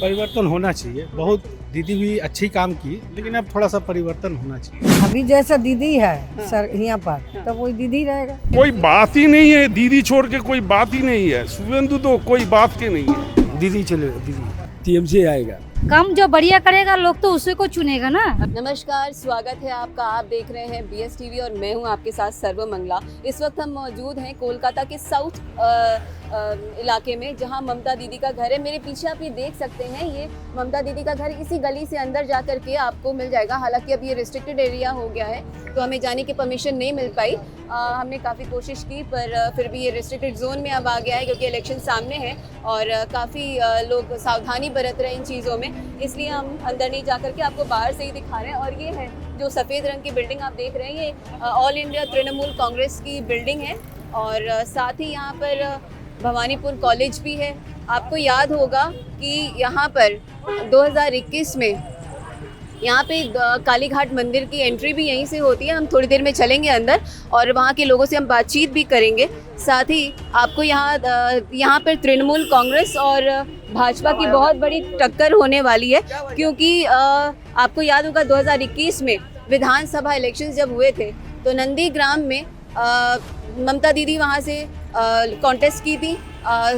परिवर्तन होना चाहिए। बहुत दीदी भी अच्छी काम की, लेकिन अब थोड़ा सा परिवर्तन होना चाहिए। अभी जैसा दीदी है सर यहाँ पर तो वही दीदी रहेगा। कोई बात ही नहीं है, दीदी छोड़ के कोई बात ही नहीं है। शुभेंदु तो कोई बात के नहीं है। दीदी चले, दीदी टीएमसी आएगा। काम जो बढ़िया करेगा लोग तो उसी को चुनेगा ना। नमस्कार, स्वागत है आपका। आप देख रहे हैं BS टीवी और मैं हूं आपके साथ सर्वमंगला। इस वक्त हम मौजूद हैं कोलकाता के साउथ इलाके में, जहां ममता दीदी का घर है। मेरे पीछे आप ये देख सकते हैं, ये ममता दीदी का घर इसी गली से अंदर जा कर के आपको मिल जाएगा। हालांकि अब ये रिस्ट्रिक्टेड एरिया हो गया है तो हमें जाने की परमिशन नहीं मिल पाई। हमने काफ़ी कोशिश की पर फिर भी ये रिस्ट्रिक्टेड जोन में अब आ गया है, क्योंकि इलेक्शन सामने है और काफ़ी लोग सावधानी बरत रहे हैं इन चीज़ों में। इसलिए हम अंदर नहीं जा कर के आपको बाहर से ही दिखा रहे हैं। और ये है जो सफ़ेद रंग की बिल्डिंग आप देख रहे हैं, ये ऑल इंडिया तृणमूल कांग्रेस की बिल्डिंग है। और साथ ही यहाँ पर भवानीपुर कॉलेज भी है। आपको याद होगा कि यहाँ पर 2021 में यहाँ पे काली घाट मंदिर की एंट्री भी यहीं से होती है। हम थोड़ी देर में चलेंगे अंदर और वहाँ के लोगों से हम बातचीत भी करेंगे। साथ ही आपको यहाँ पर तृणमूल कांग्रेस और भाजपा की बहुत बड़ी टक्कर होने वाली है, क्योंकि आपको याद होगा 2021 में विधानसभा इलेक्शंस जब हुए थे तो नंदीग्राम में ममता दीदी वहाँ से कॉन्टेस्ट की थी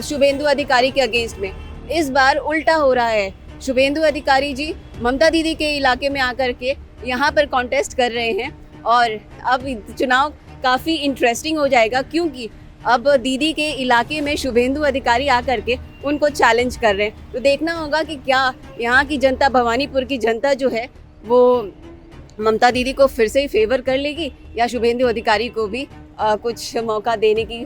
शुभेंदु अधिकारी के अगेंस्ट में। इस बार उल्टा हो रहा है। शुभेंदु अधिकारी जी ममता दीदी के इलाके में आकर के यहाँ पर कॉन्टेस्ट कर रहे हैं और अब चुनाव काफ़ी इंटरेस्टिंग हो जाएगा, क्योंकि अब दीदी के इलाके में शुभेंदु अधिकारी आकर के उनको चैलेंज कर रहे हैं। तो देखना होगा कि क्या यहाँ की जनता, भवानीपुर की जनता जो है वो ममता दीदी को फिर से ही फेवर कर लेगी या शुभेंदु अधिकारी को भी कुछ मौका देने की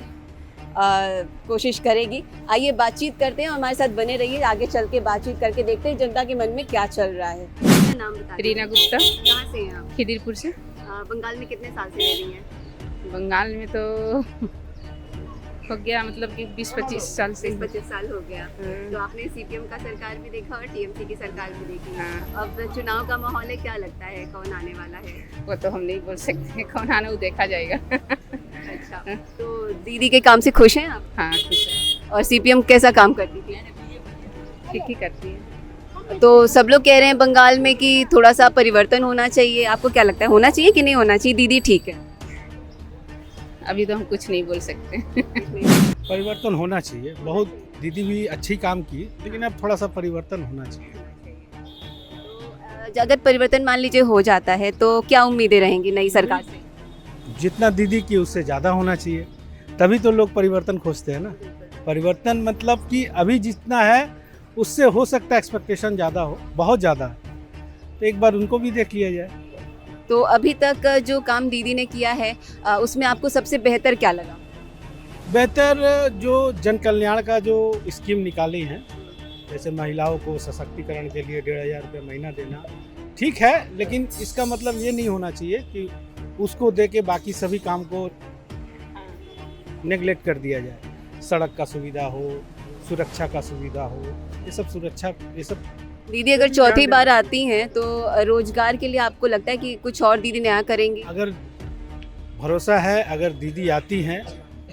कोशिश करेगी। आइए बातचीत करते हैं, हमारे साथ बने रहिए। आगे चल के बातचीत करके देखते हैं जनता के मन में क्या चल रहा है। नाम बताइए। रीना गुप्ता। कहाँ से हैं आप? खिदिरपुर से। बंगाल में कितने साल से रह रही हैं? बंगाल में तो हो गया मतलब कि 20-25 साल से। 25 साल हो गया। तो आपने CPM का सरकार भी देखा और TMC की सरकार भी देखी। हाँ। अब चुनाव का माहौल है, क्या लगता है कौन आने वाला है? वो तो हम नहीं बोल सकते कौन आना, वो देखा जाएगा। अच्छा, तो दीदी के काम से खुश हैं आप? हाँ खुश है। और CPM कैसा काम करती थी? ठीक ही करती है। तो सब लोग कह रहे हैं बंगाल में कि थोड़ा सा परिवर्तन होना चाहिए। आपको क्या लगता है, होना चाहिए कि नहीं होना चाहिए? दीदी ठीक है? अभी तो हम कुछ नहीं बोल सकते। परिवर्तन होना चाहिए। बहुत दीदी भी अच्छी काम की, लेकिन अब थोड़ा सा परिवर्तन होना चाहिए। तो अगर परिवर्तन मान लीजिए हो जाता है तो क्या उम्मीदें रहेंगी नई सरकार से? जितना दीदी की उससे ज़्यादा होना चाहिए, तभी तो लोग परिवर्तन खोजते हैं ना। परिवर्तन मतलब कि अभी जितना है उससे हो सकता है एक्सपेक्टेशन ज़्यादा हो, बहुत ज़्यादा, तो एक बार उनको भी देख लिया जाए। तो अभी तक जो काम दीदी ने किया है उसमें आपको सबसे बेहतर क्या लगा? बेहतर जो जन कल्याण का जो स्कीम निकाली हैं, जैसे महिलाओं को सशक्तिकरण के लिए 1500 रुपये महीना देना, ठीक है, लेकिन इसका मतलब ये नहीं होना चाहिए कि उसको दे के बाकी सभी काम को नेगलेक्ट कर दिया जाए। सड़क का सुविधा हो, सुरक्षा का सुविधा हो, ये सब दीदी अगर चौथी बार आती हैं तो रोजगार के लिए आपको लगता है कि कुछ और दीदी नया करेंगी? अगर भरोसा है, अगर दीदी आती हैं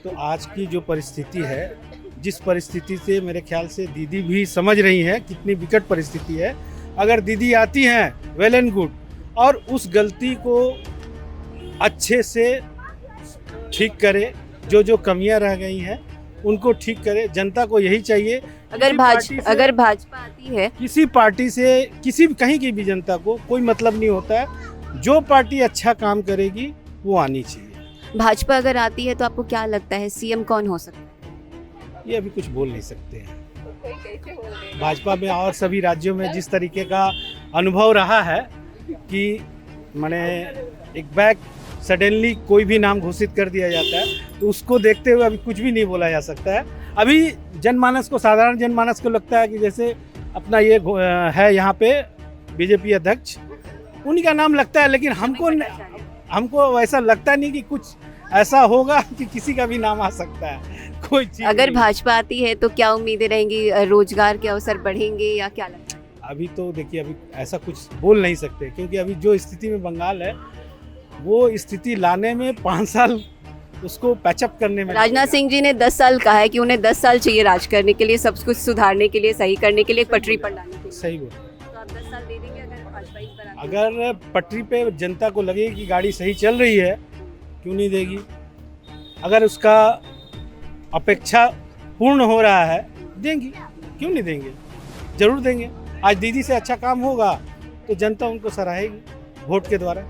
तो आज की जो परिस्थिति है, जिस परिस्थिति से मेरे ख्याल से दीदी भी समझ रही हैं कितनी विकट परिस्थिति है, अगर दीदी आती हैं वेल एंड गुड, और उस गलती को अच्छे से ठीक करे, जो कमियां रह गई हैं उनको ठीक करे। जनता को यही चाहिए। अगर भाजपा आती है, किसी पार्टी से कहीं की भी जनता को कोई मतलब नहीं होता है। जो पार्टी अच्छा काम करेगी वो आनी चाहिए। भाजपा अगर आती है तो आपको क्या लगता है CM कौन हो सकता है? ये अभी कुछ बोल नहीं सकते हैं। भाजपा में और सभी राज्यों में जिस तरीके का अनुभव रहा है कि माने एक बैग सडनली कोई भी नाम घोषित कर दिया जाता है, तो उसको देखते हुए अभी कुछ भी नहीं बोला जा सकता है। अभी जनमानस को, साधारण जनमानस को लगता है कि जैसे अपना ये है यहाँ पे BJP अध्यक्ष, उन्हीं का नाम लगता है, लेकिन हमको वैसा लगता नहीं कि कुछ ऐसा होगा कि किसी का भी नाम आ सकता है। कोई चीज अगर नहीं। भाजपा आती है तो क्या उम्मीदें रहेंगी? रोजगार के अवसर बढ़ेंगे या क्या लगता है? अभी तो देखिए, अभी ऐसा कुछ बोल नहीं सकते, क्योंकि अभी जो स्थिति में बंगाल है वो स्थिति लाने में 5 साल उसको पैचअप करने में राजनाथ सिंह जी ने 10 साल कहा है कि उन्हें 10 साल चाहिए राज करने के लिए, सब कुछ सुधारने के लिए, सही करने के लिए, पटरी पर लाने के लिए। सही बोल। तो आप 10 साल दे देंगे अगर भाजपा इस पर आती है? अगर पटरी पे जनता को लगे कि गाड़ी सही चल रही है, क्यों नहीं देगी? अगर उसका अपेक्षा पूर्ण हो रहा है, देंगी, क्यों नहीं देंगे? जरूर देंगे। आज दीदी से अच्छा काम होगा तो जनता उनको सराहेगी वोट के द्वारा।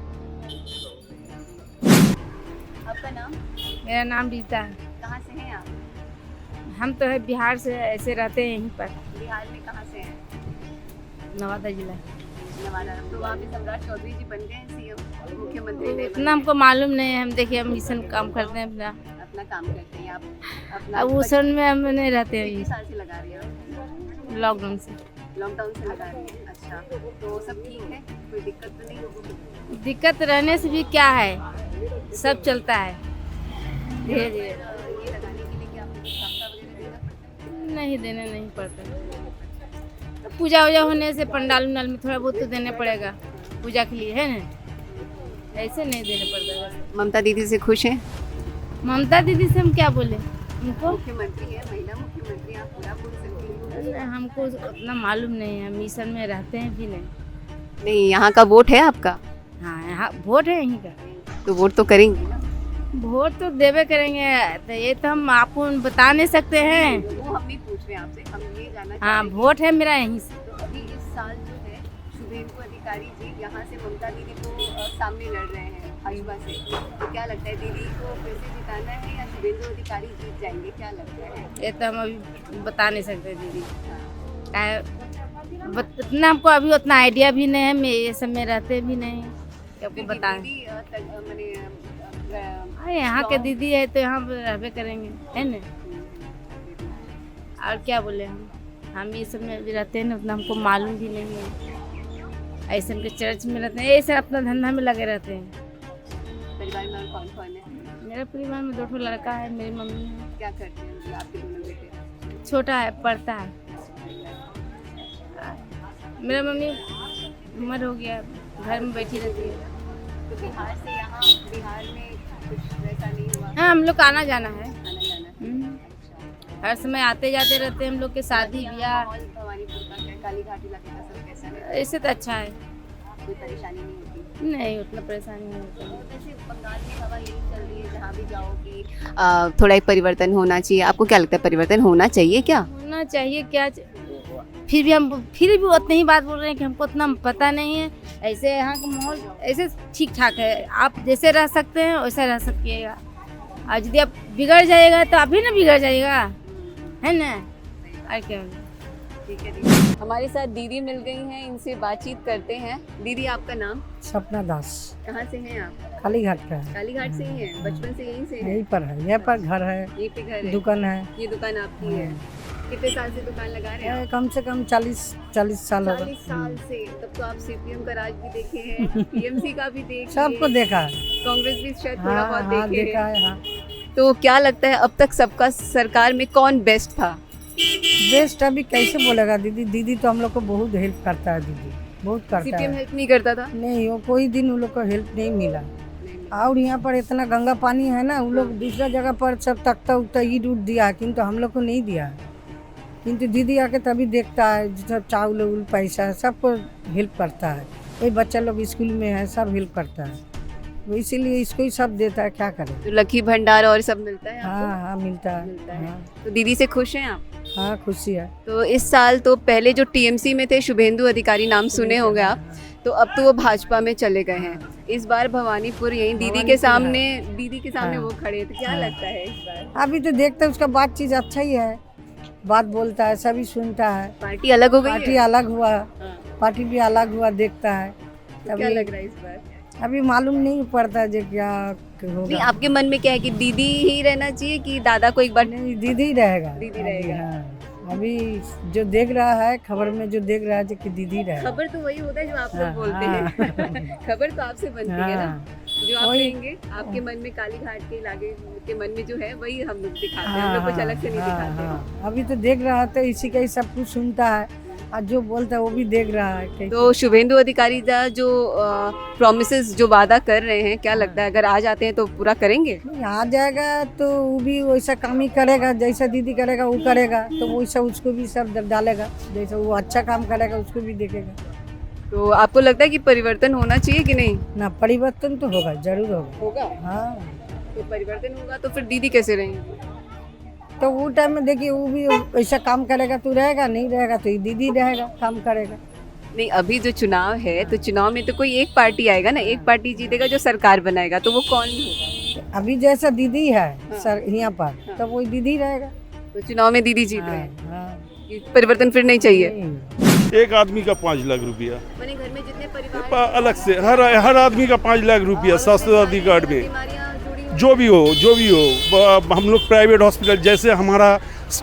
आपका नाम? मेरा नाम रीता है। कहाँ से हैं आप? हम तो है बिहार से, ऐसे रहते हैं यहीं पर, बिहार में कहाँ से हैं? नवादा जिला। नवादा। तो वहाँ पे सम्राट चौधरी जी बन गए हैं सीएम, मुख्यमंत्री ने इतना हमको मालूम नहीं है, हम देखिए हम मिशन काम करते हैं अपना, अपना काम करते हैं आप अपना। अब उस में हम नहीं रहते कितने हैं, साल से लगा रही है? लॉकडाउन से। लॉकडाउन से लगा रही है। अच्छा, तो सब ठीक है, कोई दिक्कत तो नहीं? दिक्कत रहने से भी क्या है, सब चलता है धीरे धीरे। ये लगाने के लिए क्या आपको पैसा वगैरह देना पड़ता है? नहीं देने नहीं पड़ता, तो पूजा वूजा होने से पंडाल उंडाल में थोड़ा बहुत तो देने पड़ेगा पूजा के लिए, है ना, ऐसे नहीं देने पड़ता। ममता दीदी से खुश हैं? ममता दीदी से हम क्या बोले, उनको मुख्यमंत्री है, महिला मुख्यमंत्री, आप पूरा बोल सकती हैं। हमको उतना मालूम नहीं है, मिशन में रहते हैं भी नहीं। नहीं, यहाँ का वोट है आपका? हाँ, यहाँ वोट है यहीं का, तो वोट तो करेंगे ना? वोट तो देवे करेंगे, तो ये तो हम आपको बता नहीं सकते हैं। वो हम नहीं पूछ रहे हैं आपसे, हम ये जानना हाँ, चाहते हैं। वोट है मेरा यहीं से। तो अभी इस साल जो है शुभेंदु अधिकारी जी यहाँ से ममता दीदी को सामने लड़ रहे हैं भाजपा से, तो क्या लगता है दीदी को फिर से जिताना है या शुभेंदु अधिकारी जीत जाएंगे, क्या लगता है? ये तो हम अभी बता नहीं सकते दीदी, इतना हमको अभी उतना आइडिया भी नहीं है, मैं ये सब में रहते भी नहीं कि आपको बताएं। दीदी यहाँ के दीदी है तो यहाँ पे रहबे करेंगे, है ना, और क्या बोले हम ये सब में भी रहते हैं ना, उतना हमको मालूम भी नहीं है। ऐसे के चर्च में रहते हैं, ऐसे अपना धंधा में लगे रहते हैं। परिवार में कौन कौन है? मेरे परिवार में 2 लड़का है, मेरी मम्मी है, क्या करते हैं मतलब आपके दोनों बेटे? छोटा है पढ़ता है, मेरा मम्मी उम्र हो गया, घर में बैठी रहती है। तो बिहार से यहाँ बिहार में कुछ वैसा नहीं हुआ? हाँ, हम लोग का आना जाना है, आना जाना है। हर समय आते जाते रहते हैं हम लोग के, शादी ब्याह। माहौल भवानीपुर का क्या, काली घाटी इलाके का सब कैसा है? ऐसे तो अच्छा है, कोई परेशानी नहीं होती? नहीं उतना परेशानी नहीं होता। वैसे बंगाल में हवा यही चल रही है, जहाँ भी जाओ कि थोड़ा एक परिवर्तन होना चाहिए। आपको क्या लगता है, परिवर्तन होना चाहिए क्या? होना चाहिए क्या, फिर भी उतनी ही बात बोल रहे हैं कि हमको उतना पता नहीं है। ऐसे यहाँ का माहौल ऐसे ठीक ठाक है, आप जैसे रह सकते हैं वैसे रह सकिएगा, और यदि आप बिगड़ जाएगा तो आप भी ना बिगड़ जाएगा, है ना, और क्या। ठीक है दीदी, हमारे साथ दीदी मिल गई हैं, इनसे बातचीत करते हैं। दीदी आपका नाम? सपना दास, कहाँ से हैं आप? काली घाट का है, कालीघाट से ही हैं? बचपन से यहीं से हैं? यहीं पर है, यहाँ पर घर है, यहीं पे घर है? दुकान है। ये दुकान आपकी है? कितने साल से दुकान लगा रहे हैं आप? कम से कम 40 साल होगा। 40 साल से। तब तो आप सीपीएम का राज भी देखे हैं, टीएमसी का भी देखे सबको हैं, देखा है। कांग्रेस भी शायद थोड़ा हाँ, बहुत हाँ, देखे देखा हैं। है, हाँ। तो क्या लगता है अब तक सबका सरकार में कौन बेस्ट था? बेस्ट अभी कैसे बोलेगा दीदी, दीदी तो हम लोग को बहुत हेल्प करता है, दीदी बहुत करता सीपीएम है। हेल्प नहीं करता था? नहीं, वो कोई दिन उन लोग को हेल्प नहीं मिला। और यहाँ पर इतना गंगा पानी है ना, उन लोग दूसरा जगह पर सब तख्ता उख्ता ईट उट दिया, किंतु हम लोग को नहीं दिया। किंतु दीदी आके तभी देखता है, सब चावल उल पैसा सबको हेल्प करता है। ये बच्चा लोग स्कूल में है, सब हेल्प करता है, वो इसीलिए इसको ही सब देता है, क्या करें। तो लकी भंडार और सब मिलता है आपको? हाँ हाँ, मिलता है, मिलता है। हाँ, तो दीदी से खुश हैं आप? हाँ, खुशी है। तो इस साल तो पहले जो टीएमसी में थे शुभेंदु अधिकारी, नाम सुने होंगे आप, तो अब तो वो भाजपा में चले गए हैं। इस बार भवानीपुर यहीं दीदी के सामने हाँ। वो खड़े थे, क्या हाँ। लगता है इस बार? अभी तो देखते हैं, उसका बात चीज अच्छा ही है, बात बोलता है, सभी सुनता है। पार्टी अलग हो गई पार्टी है? अलग हुआ, हाँ। पार्टी भी अलग हुआ, देखता है। तो क्या लग रहा है इस बार? अभी मालूम नहीं पड़ता जो क्या नहीं, होगा। आपके मन में क्या है कि दीदी ही रहना चाहिए कि दादा को एक बार? नहीं, दीदी ही रहेगा, दीदी रहेगा। हाँ। अभी जो देख रहा है खबर में, जो देख रहा है जो कि दीदी रहेगा। खबर तो वही होता है जो आप लोग हाँ, बोलते हैं। खबर तो आपसे बनती है ना, हाँ, जो आप वही। कहेंगे आपके मन में, काली घाट के इलाके के मन में जो है वही हम लोग दिखाते हैं, हाँ, हम लोग कुछ अलग से नहीं हाँ, दिखाते। हाँ। अभी तो देख रहा है तो इसी का ही सब कुछ सुनता है। और जो बोलता है वो भी देख रहा है कैसे। तो शुभेंदु अधिकारी का जो प्रॉमिसेस जो वादा कर रहे हैं, क्या लगता है अगर आ जाते हैं तो पूरा करेंगे? नहीं, आ जाएगा तो वो भी वैसा काम ही करेगा, जैसा दीदी करेगा वो करेगा, तो वैसा उसको भी सब डालेगा, जैसा वो अच्छा काम करेगा उसको भी देखेगा। तो आपको लगता है कि परिवर्तन होना चाहिए कि नहीं? ना परिवर्तन तो होगा, जरूर होगा। होगा। हाँ, तो परिवर्तन होगा तो फिर दीदी कैसे रहेंगे? तो वो टाइम में देखिए वो भी वैसा काम करेगा तो रहेगा, नहीं रहेगा तो ये दीदी रहेगा, काम करेगा। नहीं, अभी जो चुनाव है तो चुनाव में तो कोई एक पार्टी आएगा ना, एक पार्टी जीतेगा जो सरकार बनाएगा, तो वो कौन होगा? अभी जैसा दीदी है हाँ। सर यहाँ पर, तो वही दीदी रहेगा। तो चुनाव में दीदी जीत रहे हैं, हाँ, हाँ। ये परिवर्तन फिर नहीं चाहिए? नहीं। एक आदमी का 5 लाख रुपया मैंने घर में जितने परिवार अलग से हर आदमी का 5 लाख रुपया स्वास्थ्य साथी कार्ड में बीमारियां जुड़ी हुई जो भी हो। हम लोग प्राइवेट हॉस्पिटल जैसे हमारा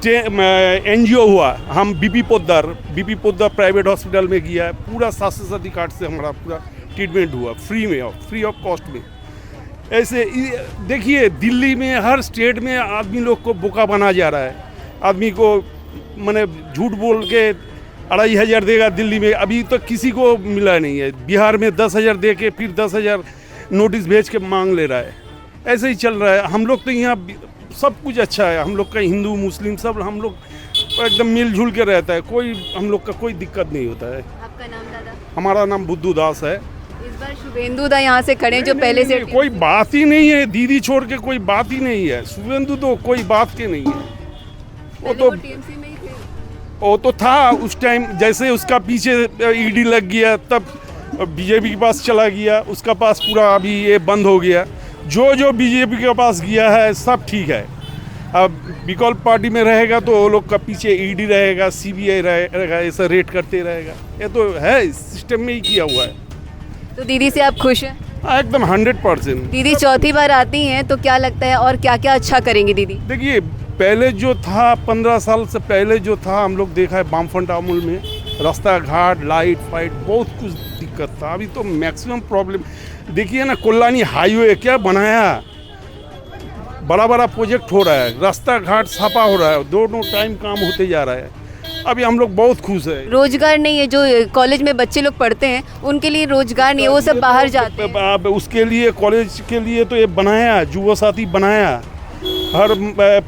एनजीओ हुआ, हम बीपी पोद्दार प्राइवेट हॉस्पिटल में गया है, पूरा स्वास्थ्य साथी कार्ड से हमारा पूरा ट्रीटमेंट हुआ फ्री ऑफ कॉस्ट में। ऐसे देखिए दिल्ली में हर स्टेट में आदमी लोग को बोका बना जा रहा है, आदमी को मैंने झूठ बोल के 2,500 देगा दिल्ली में, अभी तक किसी को मिला नहीं है। बिहार में 10,000 दे के फिर 10,000 नोटिस भेज के मांग ले रहा है। ऐसे ही चल रहा है। हम लोग तो यहाँ सब कुछ अच्छा है, हम लोग का हिंदू मुस्लिम सब हम लोग एकदम मिलजुल के रहता है, कोई हम लोग का कोई दिक्कत नहीं होता है। आपका नाम दादा? हमारा नाम बुद्धू दास है। इस बार शुभेंदु दा यहाँ से खड़े हैं जो नहीं, पहले से नहीं, कोई बात ही नहीं है, दीदी छोड़ के कोई बात ही नहीं है। शुभेंदु तो कोई बात के नहीं है, वो तो टीएमसी में ही थे। वो तो था उस टाइम, जैसे उसका पीछे ईडी लग गया तब बीजेपी के पास चला गया, उसका पास पूरा अभी ये बंद हो गया। जो बीजेपी के पास गया है सब ठीक है। अब विकल्प पार्टी में रहेगा तो वो लोग का पीछे ईडी रहेगा, सीबीआई रहेगा, ऐसा रेट करते रहेगा। ये तो है सिस्टम में ही किया हुआ है। तो दीदी से आप खुश हैं? एकदम 100%। दीदी चौथी बार आती हैं तो क्या लगता है और क्या क्या अच्छा करेंगी दीदी? देखिए पहले जो था 15 साल से पहले जो था, हम लोग देखा है वामफ्रंट अमूल में रास्ता घाट लाइट फाइट बहुत कुछ दिक्कत था। अभी तो मैक्सिमम प्रॉब्लम देखिए ना, कल्याणी हाईवे क्या बनाया, बड़ा प्रोजेक्ट हो रहा है, रास्ता घाट साफा हो रहा है, दोनों टाइम काम होते जा रहा है। अभी हम लोग बहुत खुश है। रोजगार नहीं है, जो कॉलेज में बच्चे लोग पढ़ते हैं उनके लिए रोजगार नहीं है, वो सब बाहर जाते हैं। अब उसके लिए कॉलेज के लिए तो ये बनाया, युवा साथी बनाया, हर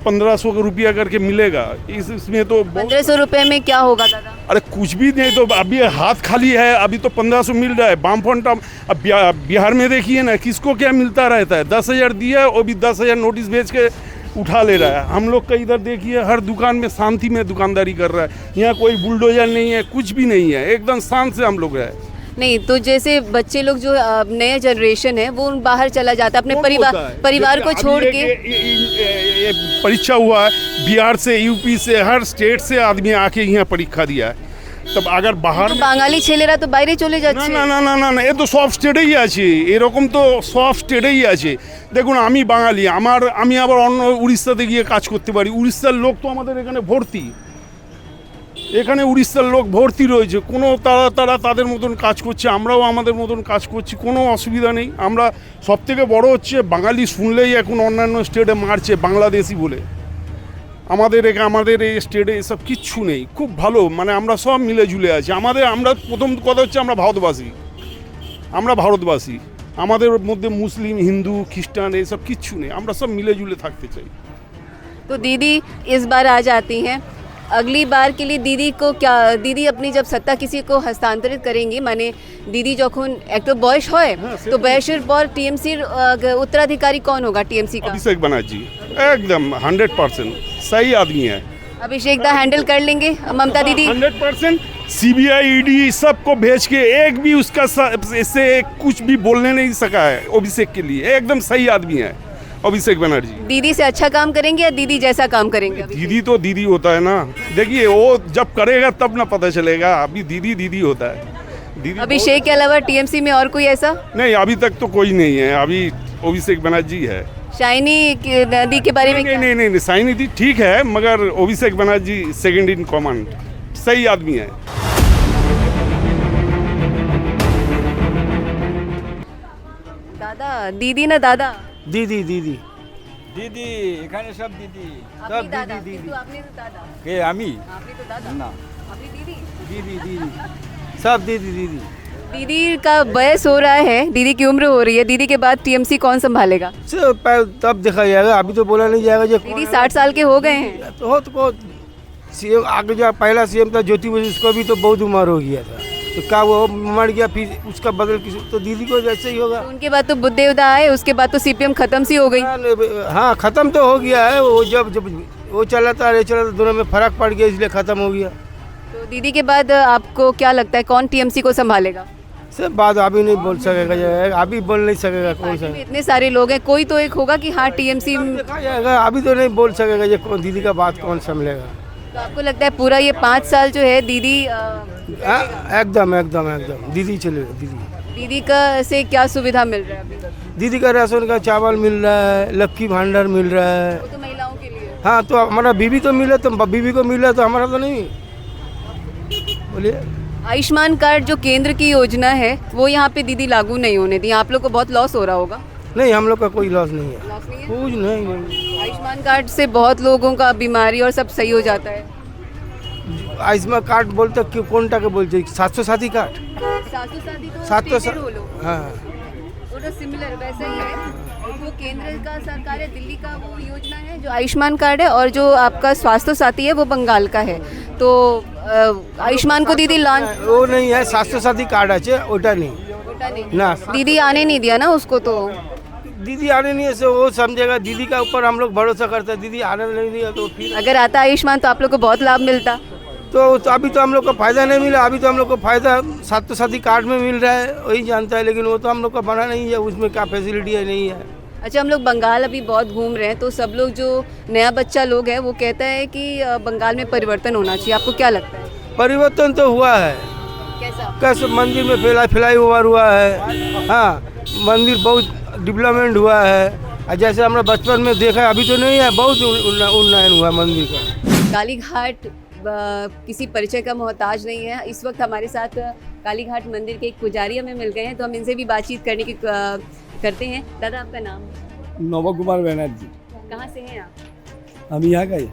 1500 रुपया करके मिलेगा। इसमें तो 1500 रुपए में क्या होगा दादा? अरे कुछ भी नहीं, तो अभी हाथ खाली है, अभी तो 1500 मिल रहा है वामफ्रंट। अब बिहार में देखिए ना किसको क्या मिलता रहता है, 10,000 दिया और भी 10,000 नोटिस भेज के उठा ले रहा है। हम लोग का इधर देखिए हर दुकान में शांति में दुकानदारी कर रहा है, यहाँ कोई बुलडोजर नहीं है, कुछ भी नहीं है, एकदम शांत से हम लोग रहे। नहीं तो जैसे बच्चे लोग जो नए जनरेशन है वो बाहर चला जाता है अपने परिवार को छोड़ के। ये परीक्षा हुआ है, बिहार से यूपी से हर स्टेट से आदमी आके यहाँ परीक्षा दिया है। तब আগার বাহার তো বাঙালি ছেলেরা তো বাইরে চলে যাচ্ছে। না না না না না, এ তো সব স্টেটেই আছে, এরকম তো সব স্টেটেই আছে। দেখুন আমি বাঙালি, আমি আবার অন্য উড়িষ্যাতে গিয়ে কাজ করতে পারি, উড়িষ্যার লোক তো আমাদের এখানে ভর্তি, এখানে উড়িষ্যার লোক ভর্তি রয়েছে, কোনো তারা তাদের মতন কাজ করছে, আমরাও আমাদের মতন কাজ করছি, কোনো অসুবিধা নেই। আমরা সবথেকে বড় হচ্ছে বাঙালি শুনলেই এখন অন্যান্য স্টেটে মারছে বাংলাদেশি বলে, আমাদের এই স্টেটে এসব কিচ্ছু নেই, খুব ভালো, মানে আমরা সব মিলে ঝুলে আছি। আমরা প্রথম কথা হচ্ছে আমরা ভারতবাসী, আমাদের মধ্যে মুসলিম হিন্দু খ্রিস্টান এইসব কিচ্ছু নেই, আমরা সব মিলে ঝুলে থাকতে চাই। तो दीदी इस बार आ जाती हैं, अगली बार के लिए दीदी को क्या, दीदी अपनी जब सत्ता किसी को हस्तांतरित करेंगी, माने दीदी যখন एक तो बयस হয় तो बयসের পর টিএমসির उत्तराधिकारी कौन होगा टीएमसी का? अभिषेक बनर्जी एकदम 100% सही आदमी है। अभिषेक दा हैंडल कर लेंगे ममता दीदी? 100% सीबीआई ईडी सबको भेज के एक भी उसका इससे कुछ भी बोलने नहीं सका है अभिषेक के लिए, एकदम सही आदमी है अभिषेक बनर्जी। दीदी से अच्छा काम करेंगे या दीदी जैसा काम करेंगे? दीदी तो दीदी होता है ना, देखिए वो जब करेगा तब ना पता चलेगा, अभी दीदी होता है। दीदी अभिषेक के अलावा टीएमसी में और कोई ऐसा? नहीं, अभी तक तो कोई नहीं है, अभी अभिषेक बनर्जी है। शाइनी दी के बारे में क्या? नहीं शाइनी दी ठीक है, मगर Abhishek Banerjee second in command, सही आदमी है। दादा दीदी ना दादा? दीदी দিদি এখানে সব দিদি আপনি সব দাদা, দিদি দিদি কিন্তু আপনি তো দাদা। কে আমি আপনি तो दादा। না আপনি दीदी। दीदी दीदी सब दीदी दीदी। दीदी का वयस हो रहा है, दीदी की उम्र हो रही है, दीदी के बाद टीएमसी कौन संभालेगा? तब देखा जाएगा, अभी तो बोला नहीं जाएगा। जो दीदी 60 साल के हो गए हैं। तो हो तो सीएम आगे जो पहला सीएम था ज्योति बसु, उसको भी तो बहुत उम्र हो गया था, तो क्या वो मर गया, फिर उसका बदल किसी, तो दीदी को जैसे ही होगा। तो उनके बाद तो बुद्धदेवता आए, उसके बाद तो सीपीएम खत्म सी हो गई। हाँ खत्म तो हो गया है, वो जब जब वो चला था ये चला था, दोनों में फर्क पड़ गया, इसलिए खत्म हो गया। तो दीदी के बाद आपको क्या लगता है कौन टीएमसी को संभालेगा? सब बात अभी नहीं बोल सकेगा, अभी बोल नहीं सकेगा कौन सा। इतने सारे लोग हैं, कोई तो एक होगा कि हाँ टीएमसी। देखा जाएगा, अभी तो नहीं बोल सकेगा ये कौन दीदी का बात कौन संभलेगा। तो आपको लगता है पूरा ये 5 साल जो है दीदी एकदम एकदम एकदम दीदी चलेगा। दीदी का से क्या सुविधा मिल रहा है अभी? दीदी का राशन का चावल मिल रहा है, लक्की भांडार मिल रहा है। वो तो महिलाओं के लिए। हाँ तो हमारा बीवी तो मिला, तो बीवी को मिला तो हमारा तो नहीं। बोलिए। आयुष्मान कार्ड जो केंद्र की योजना है वो यहाँ पे दीदी लागू नहीं होने दी, आप लोग को बहुत लॉस हो रहा होगा। नहीं हम लोग का कोई लॉस नहीं है, लॉस नहीं है? कुछ नहीं। आयुष्मान कार्ड से बहुत लोगों का बीमारी और सब सही हो जाता है। आयुष्मान कार्ड बोलते क्यों, कौन टाके बोलते 707 कार्ड? 707 तो हाँ वो तो सिमिलर वैसे ही है। वो केंद्र का सरकार है, दिल्ली का वो योजना है जो आयुष्मान कार्ड है, और जो आपका स्वास्थ्य साथी है वो बंगाल का है। तो आयुष्मान को दीदी लॉन्च वो नहीं है, 707 कार्ड আছে ওটা नहीं ना। दीदी आने नहीं दिया ना उसको, तो दीदी आने नहीं है, वो समझेगा। दीदी का ऊपर हम लोग भरोसा करते हैं, दीदी आने नहीं दिया तो फिर अगर आता आयुष्मान तो आप लोग को बहुत लाभ मिलता। तो अभी तो हम लोग को फायदा नहीं मिला, अभी तो हम लोग को फायदा 707 कार्ड में मिल रहा है, वही जानता है, लेकिन वो तो हम लोग का बना नहीं है, उसमें क्या फैसिलिटी है नहीं है। अच्छा, हम लोग बंगाल अभी बहुत घूम रहे हैं, तो सब लोग जो नया बच्चा लोग है वो कहता है कि बंगाल में परिवर्तन होना चाहिए, आपको क्या लगता है? परिवर्तन तो हुआ है, कैसे मंदिर में फ्लाई ओवर हुआ है। हाँ मंदिर बहुत डेवलपमेंट हुआ है, और जैसे हमने बचपन में देखा है, अभी तो नहीं है, बहुत उन्नयन हुआ मंदिर का। काली घाट किसी परिचय का मोहताज नहीं है। इस वक्त हमारे साथ काली घाट मंदिर के एक पुजारी हमें मिल गए हैं, तो हम इनसे भी बातचीत करने की करते हैं। दादा आपका नाम? नव कुमार बनर्जी। कहाँ से हैं आप? हम यहाँ का ही।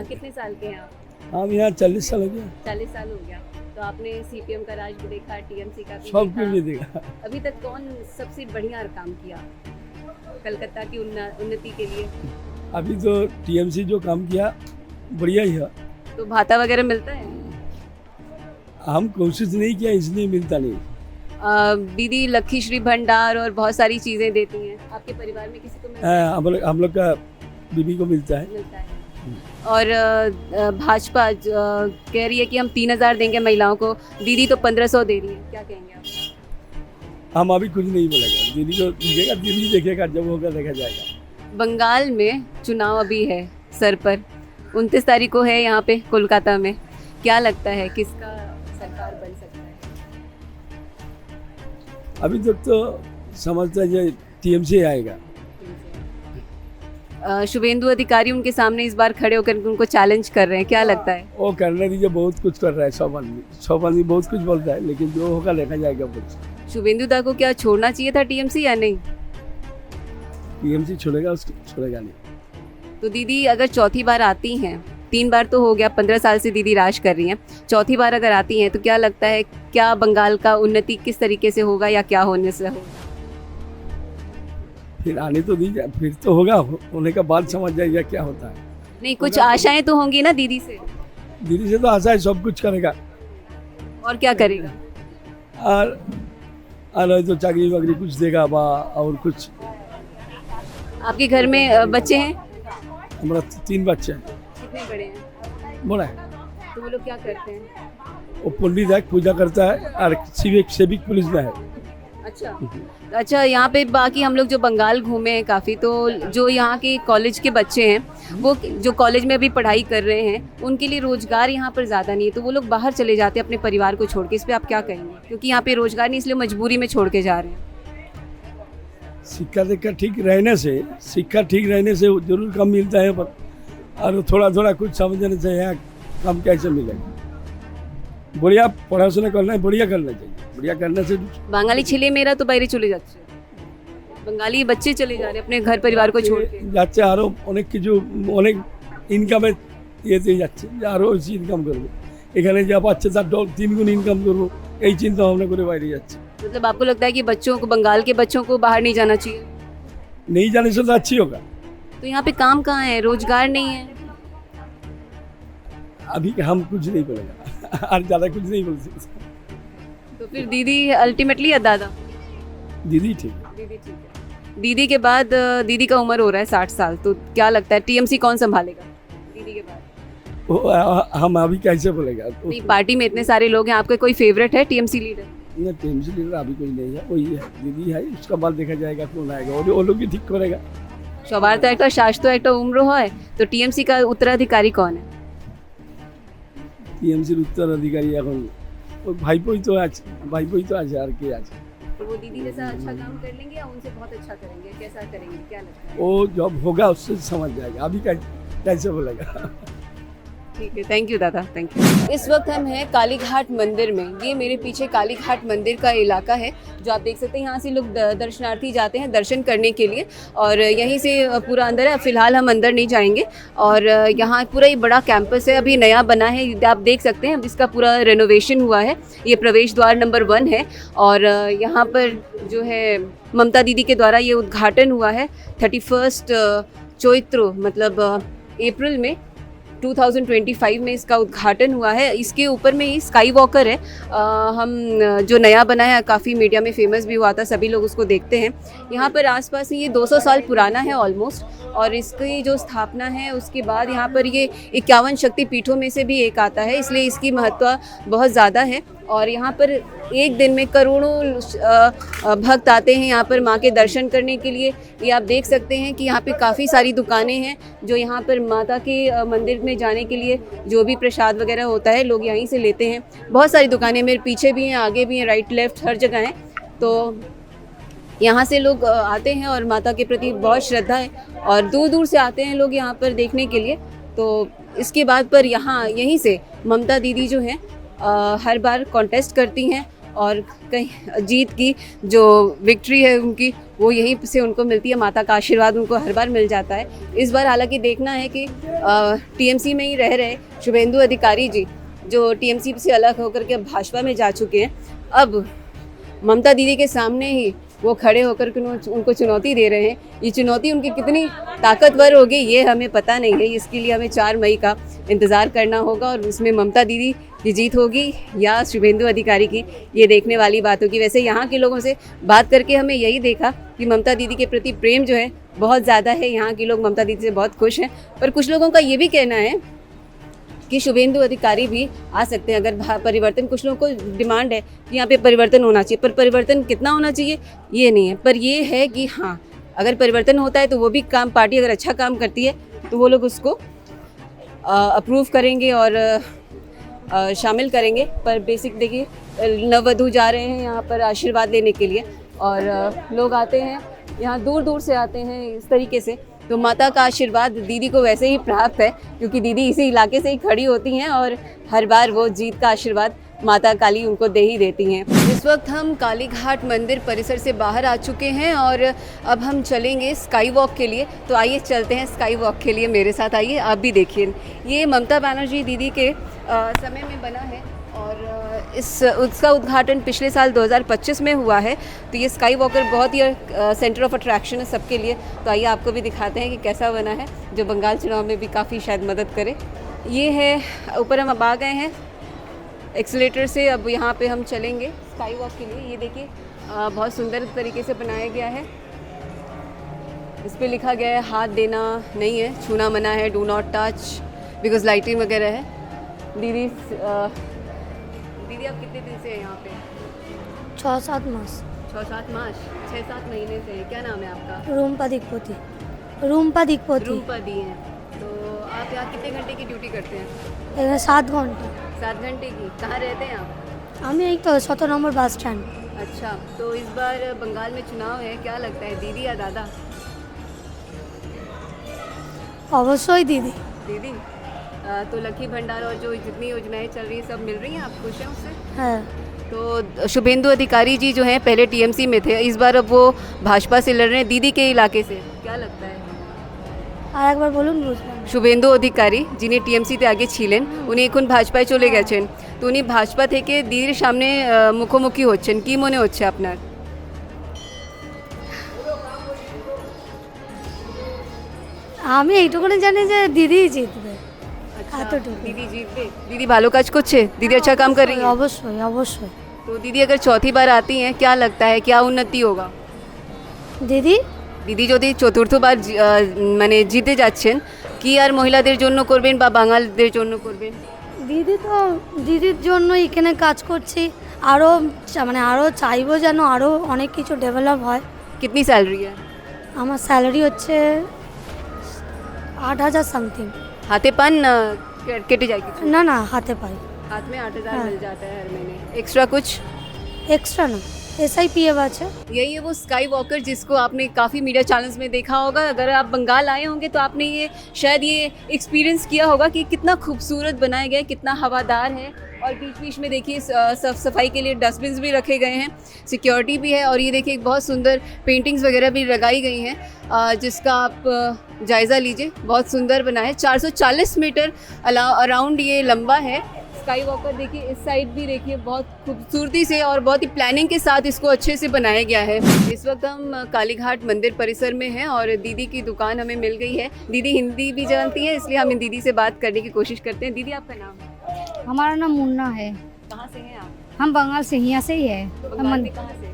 कितने साल के हैं आप? हम यहाँ 40 साल हो गया। 40 साल हो गया। तो आपने सीपीएम का राज भी देखा, टीएमसी का भी सब कुछ भी देखा। अभी तक कौन सबसे बढ़िया काम किया कलकत्ता की उन्नति के लिए? अभी तो टीएमसी जो काम किया बढ़िया ही है। तो भाता वगैरह मिलता है? हम कोशिश नहीं किया इसलिए मिलता नहीं। दीदी लक्ष्मी श्री भंडार और बहुत सारी चीजें देती हैं, आपके परिवार में किसी को मिलता है? हम लोग का बीबी को मिलता है। और भाजपा कह रही है कि हम 3000 देंगे महिलाओं को, दीदी तो 1500 दे रही है, क्या कहेंगे आप? हम अभी कुछ नहीं बोलेगा, दीदी को दिखेगा, दीदी देखेगा, जब होगा देखा जाएगा। बंगाल में चुनाव अभी है सर पर, 29 तारीख को है यहाँ पे कोलकाता में, क्या लगता है किसका सरकार बन सकता है? अभी तक तो समझता है टीएमसी आएगा। शुभेंदु अधिकारी उनके सामने इस बार खड़े होकर उनको चैलेंज कर रहे हैं, क्या लगता है? वो करने दीजिए, बहुत कुछ कर रहा है, सब आदमी बहुत कुछ बोलता है, लेकिन जो होगा देखा जाएगा कुछ। शुभेंदु दा को क्या छोड़ना चाहिए था टीएमसी या नहीं? टीएमसी छोड़ेगा, उसको छोड़ेगा नहीं। तो दीदी अगर चौथी बार आती हैं, 3 बार तो हो गया, 15 साल से दीदी राज कर रही हैं, चौथी बार अगर आती हैं तो क्या लगता है क्या बंगाल का उन्नति किस तरीके से होगा या क्या होने से होगा? फिर आने तो दीजिए, फिर तो होगा, होने का बाद समझ जाएगा क्या होता है। नहीं, कुछ आशाएं तो होंगी ना दीदी से? दीदी से तो आशा है सब कुछ करेगा। और क्या करेगा? और तो चाकरी वाकरी कुछ देगा बा, और कुछ। आपके घर में बच्चे हैं? हमारा 3 बच्चे हैं। कितने बड़े हैं? बड़ा है। तो वो लोग क्या करते हैं? वो पंडित है, पूजा करता है, और सिविक पुलिस में है। अच्छा, यहाँ पे बाकी हम लोग जो बंगाल घूमे हैं काफ़ी, तो जो यहाँ के कॉलेज के बच्चे हैं, वो जो कॉलेज में अभी पढ़ाई कर रहे हैं, उनके लिए रोज़गार यहाँ पर ज़्यादा नहीं है, तो वो लोग बाहर चले जाते हैं अपने परिवार को छोड़ के। इस पर आप क्या कहेंगे? क्योंकि यहाँ पे रोज़गार नहीं, इसलिए मजबूरी में छोड़ के जा रहे हैं। शिक्षा ठीक रहने से जरूर कम मिलता है, पर और थोड़ा थोड़ा कुछ समझने से यहाँ कम कैसे मिलेगा। बढ़िया पढ़ाशোना करना है, बढ़िया करना चाहिए, बढ़िया करने से। बांगाली ছেলে मेरा तो বাইরে চলে যাচ্ছে, बंगाली बच्चे चले जा रहे हैं अपने घर परिवार को छोड़ के যাচ্ছে, আরো অনেক কিছু অনেক ইনকামে ইয়েতে যাচ্ছে, যে আরো বেশি ইনকাম করবে। এখানে যা পাচ্ছে তার 3 গুণ ইনকাম করবো, এই চিন্তা ভাবনা করে বাইরে যাচ্ছে। मतलब आपको लगता है कि बच्चों को, बंगाल के बच्चों को बाहर नहीं जाना चाहिए? नहीं जाने से तो अच्छी होगा। तो यहाँ पे काम कहाँ है, रोजगार नहीं है? अभी हम कुछ नहीं बोलेगा और ज़्यादा कुछ नहीं बोल सकते। तो फिर दीदी अल्टीमेटली या दादा? दीदी ठीक है। दीदी ठीक है। दीदी के बाद दीदी का उम्र हो रहा है 60 साल, तो क्या लगता है टीएमसी कौन संभालेगा दीदी के बाद? हम अभी कैसे बोलेगा? नहीं, पार्टी में इतने सारे लोग हैं, आपका कोई फेवरेट है टीएमसी लीडर? टीएमसी लीडर अभी कोई नहीं है, वही है दीदी है, उसका बाद देखा जाएगा कौन आएगा, और वो लोग भी ठीक करेगा। সবার তো একটা স্বাস্থ্য একটা উম্র হয়, তো টিএমসি का उत्तराधिकारी कौन है? টিএমসির উত্তরাধিকারী এখন ওই ভাইপোই তো আছে, ভাইপোই তো আছে, আর কে আছে? तो वो दीदी जैसा अच्छा काम कर लेंगे या उनसे बहुत अच्छा करेंगे, कैसा करेंगे, क्या लगता है? वो जब होगा उससे समझ जाएगा, अभी कैसे बोलेगा। ठीक है, थैंक यू दादा, थैंक यू। इस वक्त हम हैं कालीघाट मंदिर में। ये मेरे पीछे कालीघाट मंदिर का इलाका है जो आप देख सकते हैं। यहाँ से लोग दर्शनार्थी जाते हैं दर्शन करने के लिए, और यहीं से पूरा अंदर है। फ़िलहाल हम अंदर नहीं जाएंगे। और यहाँ पूरा ये बड़ा कैंपस है, अभी नया बना है, आप देख सकते हैं। इसका पूरा रेनोवेशन हुआ है। ये प्रवेश द्वार नंबर 1 है, और यहाँ पर जो है ममता दीदी के द्वारा ये उद्घाटन हुआ है 31 चैत्र, मतलब अप्रैल में 2025 में इसका उद्घाटन हुआ है। इसके ऊपर में ही स्काई वॉकर है, हम जो नया बना है, काफ़ी मीडिया में फेमस भी हुआ था, सभी लोग उसको देखते हैं। यहाँ पर आसपास ये 200 साल पुराना है ऑलमोस्ट, और इसकी जो स्थापना है उसके बाद यहाँ पर ये 51 शक्तिपीठों में से भी एक आता है, इसलिए इसकी महत्व बहुत ज़्यादा है। और यहाँ पर एक दिन में करोड़ों भक्त आते हैं यहाँ पर माँ के दर्शन करने के लिए। ये आप देख सकते हैं कि यहाँ पे काफ़ी सारी दुकानें हैं जो यहाँ पर माता के मंदिर में जाने के लिए जो भी प्रसाद वगैरह होता है लोग यहीं से लेते हैं। बहुत सारी दुकानें मेरे पीछे भी हैं, आगे भी हैं, राइट लेफ्ट हर जगह हैं। तो यहाँ से लोग आते हैं और माता के प्रति बहुत श्रद्धा है, और दूर दूर से आते हैं लोग यहाँ पर देखने के लिए। तो इसके बाद पर यहीं से ममता दीदी जो हैं हर बार कॉन्टेस्ट करती हैं, और कहीं जीत की जो विक्ट्री है उनकी वो यहीं से उनको मिलती है। माता का आशीर्वाद उनको हर बार मिल जाता है। इस बार हालांकि देखना है कि टीएमसी में ही रह रहे शुभेंदु अधिकारी जी, जो टीएमसी से अलग होकर के अब भाजपा में जा चुके हैं, अब ममता दीदी के सामने ही वो खड़े होकर के उनको चुनौती दे रहे हैं। ये चुनौती उनकी कितनी ताकतवर होगी ये हमें पता नहीं है। इसके लिए हमें 4 मई का इंतज़ार करना होगा, और उसमें ममता दीदी की जीत होगी या शुभेंदु अधिकारी की, ये देखने वाली बात होगी। वैसे यहाँ के लोगों से बात करके हमें यही देखा कि ममता दीदी के प्रति प्रेम जो है बहुत ज़्यादा है। यहाँ के लोग ममता दीदी से बहुत खुश हैं, पर कुछ लोगों का ये भी कहना है कि शुभेंदु अधिकारी भी आ सकते हैं अगर परिवर्तन, कुछ लोगों को डिमांड है कि यहाँ पे परिवर्तन होना चाहिए, पर परिवर्तन कितना होना चाहिए ये नहीं है। पर ये है कि हाँ, अगर परिवर्तन होता है तो वो भी काम, पार्टी अगर अच्छा काम करती है तो वो लोग उसको अप्रूव करेंगे और शामिल करेंगे। पर बेसिक देखिए, नववधू जा रहे हैं यहाँ पर आशीर्वाद लेने के लिए, और लोग आते हैं यहाँ दूर दूर से आते हैं इस तरीके से। तो माता का आशीर्वाद दीदी को वैसे ही प्राप्त है, क्योंकि दीदी इसी इलाके से ही खड़ी होती हैं, और हर बार वो जीत का आशीर्वाद माता काली उनको दे ही देती हैं। इस वक्त हम कालीघाट मंदिर परिसर से बाहर आ चुके हैं, और अब हम चलेंगे स्काई वॉक के लिए। तो आइए चलते हैं स्काई वॉक के लिए, मेरे साथ आइए, आप भी देखिए। ये ममता बनर्जी दीदी के समय में बना है, और उसका उद्घाटन पिछले साल 2025 में हुआ है। तो ये स्काई वॉकर बहुत ही सेंटर ऑफ अट्रैक्शन है सबके लिए। तो आइए आपको भी दिखाते हैं कि कैसा बना है, जो बंगाल चुनाव में भी काफ़ी शायद मदद करे। ये है ऊपर, हम अब आ गए हैं एक्सीलेटर से, अब यहाँ पे हम चलेंगे स्काई वॉक के लिए। ये देखिए बहुत सुंदर तरीके से बनाया गया है। इस पर लिखा गया है हाथ देना नहीं है, छूना मना है, do not touch, because lighting वगैरह है। दीदी आप कितने दिन से हैं यहाँ पे? 6-7 मास। 6-7 मास, 6-7 महीने से। क्या नाम है आपका? रूम्पा दिक्पोती। रूम्पा दी हैं। तो आप यहाँ कितने घंटे की ड्यूटी करते हैं? 7 घंटे। 7 घंटे की। कहाँ रहते हैं आप? हम यही तो 17 नंबर बस स्टैंड। अच्छा, तो इस बार बंगाल में चुनाव है, क्या लगता है, दीदी या दादा? अवश्य दीदी। दीदी। तो लकी भंडार और जो जितनी योजनाएं चल रही हैं सब मिल रही हैं, आप खुश हैं उससे? है। तो शुभेंदु अधिकारी जी जो हैं पहले टीएमसी में थे, इस बार अब वो भाजपा से लड़ रहे हैं दीदी के इलाके से, क्या लगता है? और एक बार बोलूँ? শুভেন্দু অধিকারী যিনি টিএমসিতে আগে ছিলেন উনি এখন ভাজপায় চলে গেছেন, তো উনি ভাজপা থেকে দিদির সামনে মুখোমুখি হচ্ছেন, কি মনে হচ্ছে আপনার? আমি এইটুকুনি জানি যে দিদি জিতবে, এতটুকু। दीदी जीतবে? दीदी ভালো কাজ করছে? दीदी अच्छा काम कर रही है? অবশ্যই অবশ্যই। तो दीदी अगर चौथी बार आती हैं क्या लगता है क्या उन्नति होगा? দিদি দিদি যদি চতুর্থবার মানে জিতে যাচ্ছেন, কি আর মহিলাদের জন্য করবেন বা বাঙালিদের জন্য করবেন? দিদি তো দিদির জন্য এখানে কাজ করছি, আরও মানে আরও চাইবো যেন আরও অনেক কিছু ডেভেলপ হয়। कितनी सैलरी है? আমার স্যালারি হচ্ছে 8,000 সামথিং। हाथे पान केटे जाएगी? না না, হাতে পাই। हाथ में 8,000 हाँ। मिल जाता है हर महीने, एक्स्ट्रा कुछ? এক্সট্রা না, SIPF আছে। यही है वो स्काई वॉकर जिसको आपने काफ़ी मीडिया चैनल्स में देखा होगा। अगर आप बंगाल आए होंगे तो आपने ये शायद ये एक्सपीरियंस किया होगा कि कितना खूबसूरत बनाया गया है, कितना हवादार है, और बीच बीच में देखिए साफ सफाई के लिए डस्टबिन भी रखे गए हैं, सिक्योरिटी भी है, और ये देखिए एक बहुत सुंदर पेंटिंग्स वगैरह भी लगाई गई हैं जिसका आप जायज़ा लीजिए। बहुत सुंदर बना है, 440 मीटर अराउंड ये लंबा है। स्काई वॉकर देखिए इस साइड भी देखिए बहुत खूबसूरती से और बहुत ही प्लानिंग के साथ इसको अच्छे से बनाया गया है। इस वक्त हम कालीघाट मंदिर परिसर में हैं और दीदी की दुकान हमें मिल गई है। दीदी हिंदी भी जानती हैं, इसलिए हम दीदी से बात करने की कोशिश करते हैं। दीदी आपका नाम? हमारा नाम मुन्ना है। कहाँ से हैं आप? हम बंगाल से यहाँ से ही है। बंगाल में कहाँ से?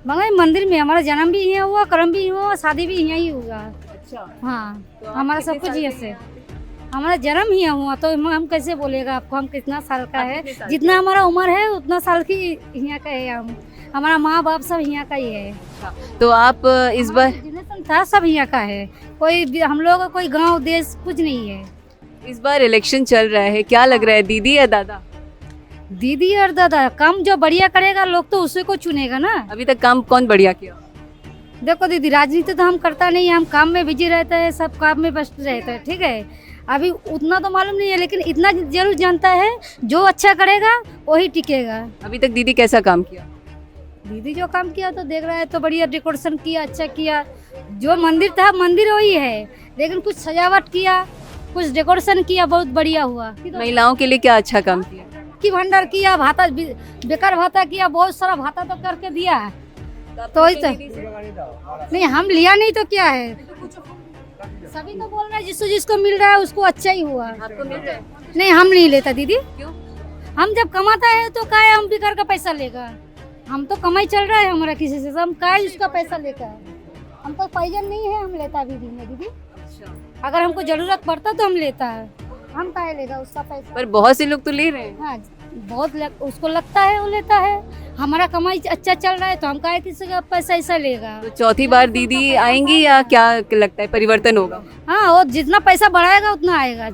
बंगाल मंदिर में हमारा जन्म भी यहाँ हुआ, कर्म भी हुआ, शादी भी यहाँ ही हुआ। अच्छा, हाँ, तो आप हमारा कितने सब कुछ साल यहाँ से से। हैं? हमारा जन्म ही यहाँ हुआ तो हम कैसे बोलेगा आपको हम कितना साल का आप है। कितने साल जितना हमारा उम्र है उतना साल की यहाँ का है हम। हमारा माँ बाप सब यहाँ का ही है। तो आप इस बार जनरेशन था सब यहाँ का है, कोई हम लोग का कोई गांव देश कुछ नहीं है। इस बार इलेक्शन चल रहा है, क्या लग रहा है दीदी या दादा? दीदी और दादा, काम जो बढ़िया करेगा लोग तो उसी को चुनेगा ना। अभी तक काम कौन बढ़िया किया? देखो दीदी, राजनीति तो हम करता नहीं, हम काम में बिजी रहते हैं, सब काम में व्यस्त रहते हैं, ठीक है। अभी उतना तो मालूम नहीं है, लेकिन इतना जरूर जानता है जो अच्छा करेगा वही टिकेगा। अभी तक दीदी कैसा काम किया? दीदी जो काम किया तो देख रहा है, तो बढ़िया डेकोरेशन किया, अच्छा किया। जो मंदिर था मंदिर वही है, लेकिन कुछ सजावट किया, कुछ डेकोरेशन किया, बहुत बढ़िया हुआ। महिलाओं के लिए क्या अच्छा काम किया? की भंडार किया, भाता बेकार भाता किया, बहुत सारा भाता तो करके दिया। तो वही तो नहीं, हम लिया नहीं तो क्या है, सभी तो बोल रहे हैं जिसको जिसको मिल रहा है उसको अच्छा ही हुआ। आपको मिल रहा है? नहीं, हम नहीं लेता दीदी। क्यों? हम जब कमाता है तो काय हम बेकार का पैसा लेगा, हम तो कमाई चल रहा है हमारा किसी से, हम काय उसका पैसा लेकर, हमको पैजन नहीं है, हम लेता भी नहीं है दीदी। अगर हमको जरूरत पड़ता तो हम लेता है, हम काय लेगा उसका पैसा। पर बहुत से लोग तो ले रहे हैं। हाँ, उसको लगता है वो लेता है, हमारा कमाई अच्छा चल रहा है तो हम काय किसी का पैसा ऐसा लेगा। तो चौथी बार दीदी आएंगी या क्या लगता है परिवर्तन होगा? हाँ, वो जितना पैसा बढ़ाएगा उतना आएगा।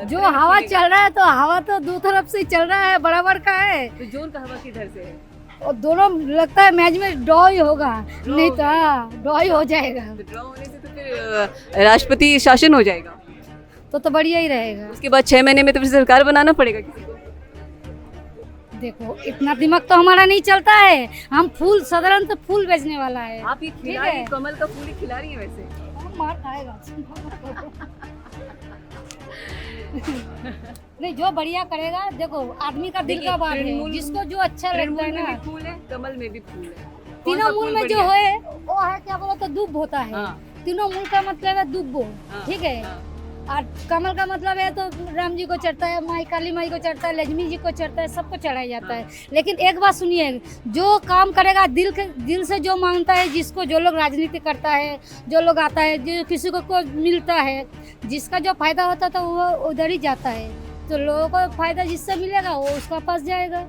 जो हवा चल रहा है तो हवा तो दो तरफ से चल रहा है, बराबर का है। तो जोन का हवा किधर से है? और दोनों लगता है मैच में ड्रॉ ही होगा, नहीं तो हाँ ड्रॉ ही हो जाएगा। तो ड्रॉ होने से तो फिर राष्ट्रपति शासन हो जाएगा, तो बढ़िया ही रहेगा। उसके बाद 6 महीने में तो फिर सरकार बनाना पड़ेगा किसी को। देखो इतना दिमाग तो हमारा नहीं चलता है, हम फूल साधारण तो फूल बेचने वाला है। आप ये खिला रही हैं, कमल का फूल ही खिला रही है वैसे। हम मार खाएगा नहीं, जो बढ़िया करेगा, देखो आदमी का दिल का बात है, जिसको जो अच्छा लगता है ना। फूल है, कमल में भी फूल है, तीनों मूल में जो है वो है क्या बोला तो दुब होता है। हाँ। तीनों मूल का मतलब है दुब्बो, हाँ, ठीक है। हाँ। और कमल का मतलब है तो राम जी को चढ़ता है, माई काली माई को चढ़ता है, लक्ष्मी जी को चढ़ता है, सबको चढ़ाया जाता है। लेकिन एक बात सुनिए, जो काम करेगा दिल से जो मांगता है, जिसको जो लोग राजनीति करता है, जो लोग आता है, जो किसी को मिलता है, जिसका जो फायदा होता है तो वो उधर ही जाता है। तो लोगों को फायदा जिससे मिलेगा वो उसका पास जाएगा।